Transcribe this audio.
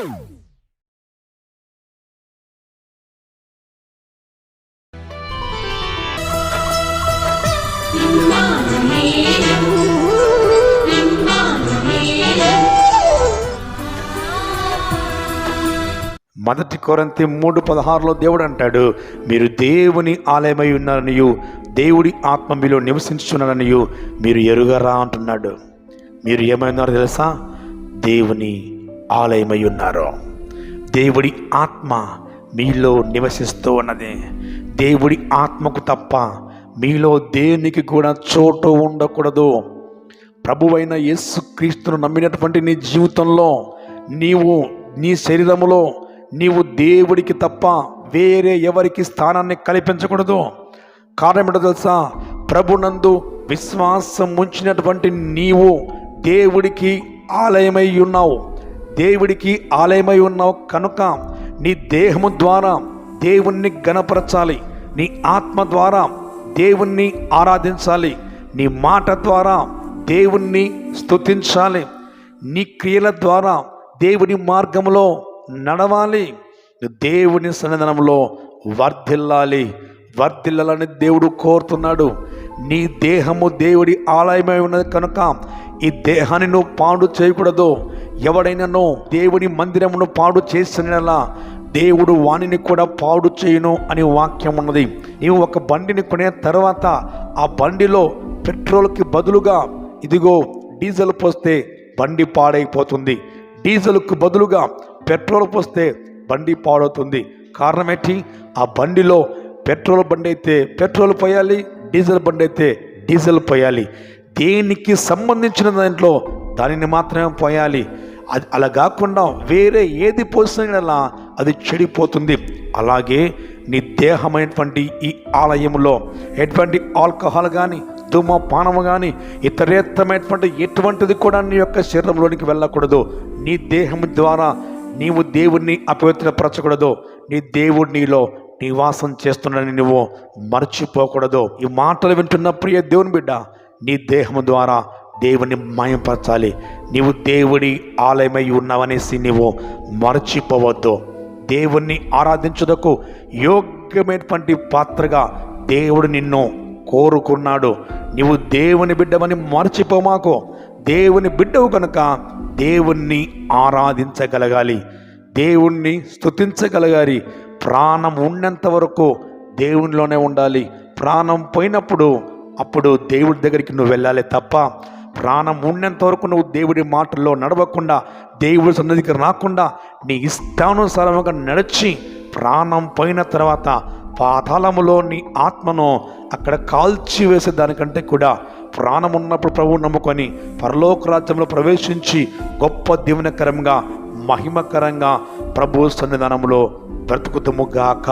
మొదటి కొరింథీ 3:16 దేవుడు అంటాడు, మీరు దేవుని ఆలయమై ఉన్నారనియు దేవుడి ఆత్మ మీలో నివసించుచున్నారనియు మీరు ఎరుగరా అంటున్నాడు. మీరు ఏమై ఉన్నారో తెలుసా? దేవుని ఆలయమై ఉన్నారు. దేవుడి ఆత్మ మీలో నివసిస్తూ ఉన్నది. దేవుడి ఆత్మకు తప్ప మీలో దేనికి కూడా చోటు ఉండకూడదు. ప్రభువైన యేసుక్రీస్తును నమ్మినటువంటి నీ జీవితంలో నీ శరీరములో నీవు దేవుడికి తప్ప వేరే ఎవరికి స్థానాన్ని కల్పించకూడదు. కారణం ఏంటో తెలుసా? ప్రభునందు విశ్వాసం ఉంచినటువంటి నీవు దేవుడికి ఆలయమై ఉన్నావు. దేవుడికి ఆలయమై ఉన్నావు కనుక నీ దేహము ద్వారా దేవుణ్ణి గణపరచాలి, నీ ఆత్మ ద్వారా దేవుణ్ణి ఆరాధించాలి, నీ మాట ద్వారా దేవుణ్ణి స్తుతించాలి, నీ క్రియల ద్వారా దేవుని మార్గంలో నడవాలి, దేవుని సన్నిధానంలో వర్ధిల్లాలని దేవుడు కోరుతున్నాడు. నీ దేహము దేవుడి ఆలయమై ఉన్నది కనుక ఈ దేహాన్ని నువ్వు పాడు చేయకూడదు. ఎవడైనాను దేవుని మందిరమును పాడు చేసినలా దేవుడు వాణిని కూడా పాడు చేయును అని వాక్యం ఉన్నది. నీవు ఒక బండిని కొనే తర్వాత ఆ బండిలో పెట్రోల్కి బదులుగా ఇదిగో డీజిల్ పోస్తే బండి పాడైపోతుంది. డీజిల్కు బదులుగా పెట్రోల్ పోస్తే బండి పాడవుతుంది. కారణం ఏంటి? ఆ బండిలో పెట్రోల్ బండి అయితే పెట్రోల్ పోయాలి, డీజిల్ బండి అయితే డీజిల్ పోయాలి. దేనికి సంబంధించిన దాంట్లో దానిని మాత్రమే పోయాలి. అది అలా కాకుండా వేరే ఏది పోసినా అది చెడిపోతుంది. అలాగే నీ దేహమైనటువంటి ఈ ఆలయంలో ఎటువంటి ఆల్కహాల్ కానీ ధూమపానము కానీ ఇతరేతమైనటువంటి ఎటువంటిది కూడా నీ యొక్క శరీరంలోనికి వెళ్ళకూడదు. నీ దేహం ద్వారా నీవు దేవుణ్ణి అపవిత్రపరచకూడదు. నీ దేవుడు నీలో నివాసం చేస్తున్నాడని నువ్వు మర్చిపోకూడదు. ఈ మాటలు వింటున్న ప్రియ దేవుని బిడ్డ, నీ దేహము ద్వారా దేవుని మయంపరచాలి. నీవు దేవుడి ఆలయమై ఉన్నావనేసి నీవు మర్చిపోవద్దు. దేవుణ్ణి ఆరాధించుటకు యోగ్యమైనటువంటి పాత్రగా దేవుడు నిన్ను కోరుకున్నాడు. నీవు దేవుని బిడ్డవని మర్చిపోమాకు. దేవుని బిడ్డవు కనుక దేవుణ్ణి ఆరాధించగలగాలి, దేవుణ్ణి స్తుతించగలగాలి. ప్రాణం ఉన్నంత వరకు దేవునిలోనే ఉండాలి. ప్రాణం పోయినప్పుడు అప్పుడు దేవుడి దగ్గరికి నువ్వు వెళ్ళాలి తప్ప ప్రాణం ఉన్నంత వరకు నువ్వు దేవుడి మాటల్లో నడవకుండా, దేవుడి సన్నిధికి రాకుండా నీ ఇష్టానుసారంగా నడిచి ప్రాణం పోయిన తర్వాత పాతాళములో నీ ఆత్మను అక్కడ కాల్చి వేసే దానికంటే కూడా ప్రాణం ఉన్నప్పుడు ప్రభువు నమ్ముకొని పరలోక రాజ్యంలో ప్రవేశించి గొప్ప దీవెనకరంగా మహిమకరంగా ప్రభు సన్నిధానంలో బ్రతుకుతుముగాక.